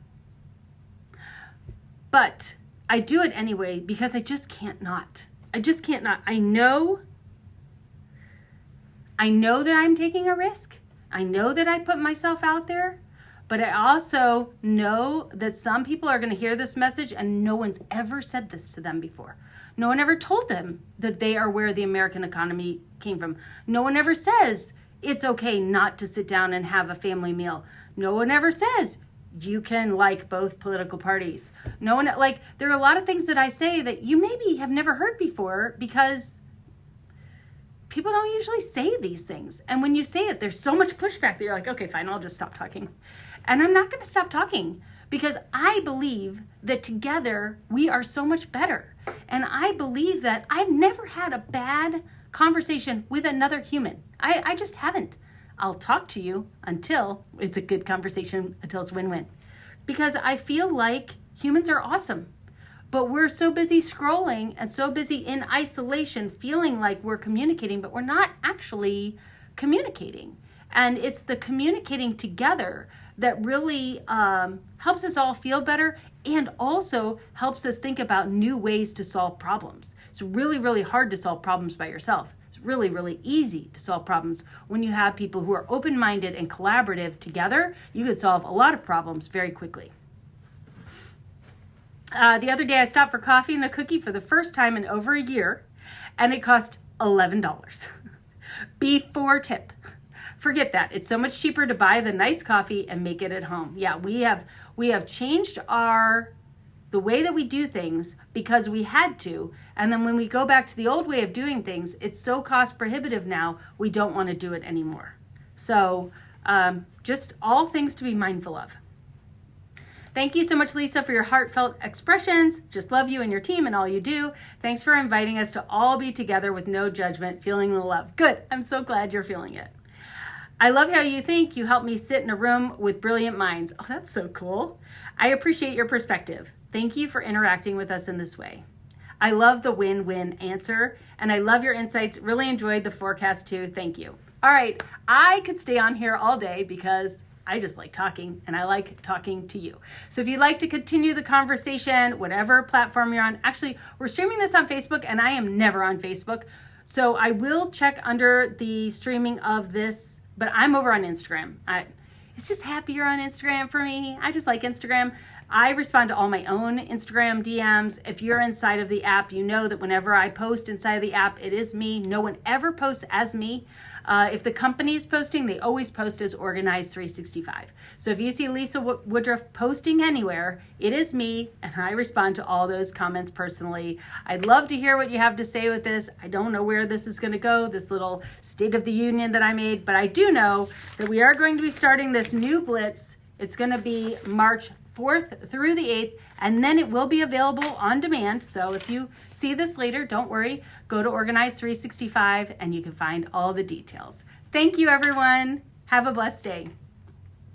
I do it anyway because I just can't not. I just can't not. I know that I'm taking a risk. I know that I put myself out there. But I also know that some people are going to hear this message and no one's ever said this to them before. No one ever told them that they are where the American economy came from. No one ever says it's okay not to sit down and have a family meal. No one ever says you can like both political parties. No one, like, there are a lot of things that I say that you maybe have never heard before because people don't usually say these things. And when you say it, there's so much pushback that you're like, okay, fine, I'll just stop talking. And I'm not going to stop talking because I believe that together we are so much better. And I believe that I've never had a bad conversation with another human. I just haven't. I'll talk to you until it's a good conversation, until it's win-win. Because I feel like humans are awesome. But we're so busy scrolling and so busy in isolation, feeling like we're communicating, but we're not actually communicating. And it's the communicating together that really helps us all feel better and also helps us think about new ways to solve problems. It's really, really hard to solve problems by yourself. It's really, really easy to solve problems when you have people who are open-minded and collaborative together. You could solve a lot of problems very quickly. The other day I stopped for coffee and a cookie for the first time in over a year, and it cost $11 before tip. Forget that. It's so much cheaper to buy the nice coffee and make it at home. Yeah, we have changed the way that we do things because we had to. And then when we go back to the old way of doing things, it's so cost prohibitive now, we don't want to do it anymore. So just all things to be mindful of. Thank you so much, Lisa, for your heartfelt expressions. Just love you and your team and all you do. Thanks for inviting us to all be together with no judgment, feeling the love. Good. I'm so glad you're feeling it. I love how you think. You help me sit in a room with brilliant minds. Oh, that's so cool. I appreciate your perspective. Thank you for interacting with us in this way. I love the win-win answer, and I love your insights. Really enjoyed the forecast too. Thank you. All right. I could stay on here all day because I just like talking, and I like talking to you. So if you'd like to continue the conversation, whatever platform you're on, actually, we're streaming this on Facebook, and I am never on Facebook. So I will check under the streaming of this, but I'm over on Instagram. It's just happier on Instagram for me. I just like Instagram. I respond to all my own Instagram DMs. If you're inside of the app, you know that whenever I post inside of the app, it is me. No one ever posts as me. If the company is posting, they always post as Organized 365. So if you see Lisa Woodruff posting anywhere, it is me, and I respond to all those comments personally. I'd love to hear what you have to say with this. I don't know where this is going to go, this little State of the Union that I made, but I do know that we are going to be starting this new Blitz. It's going to be March 4th through the 8th, and then it will be available on demand. So if you see this later, don't worry. Go to Organized 365 and you can find all the details. Thank you, everyone. Have a blessed day.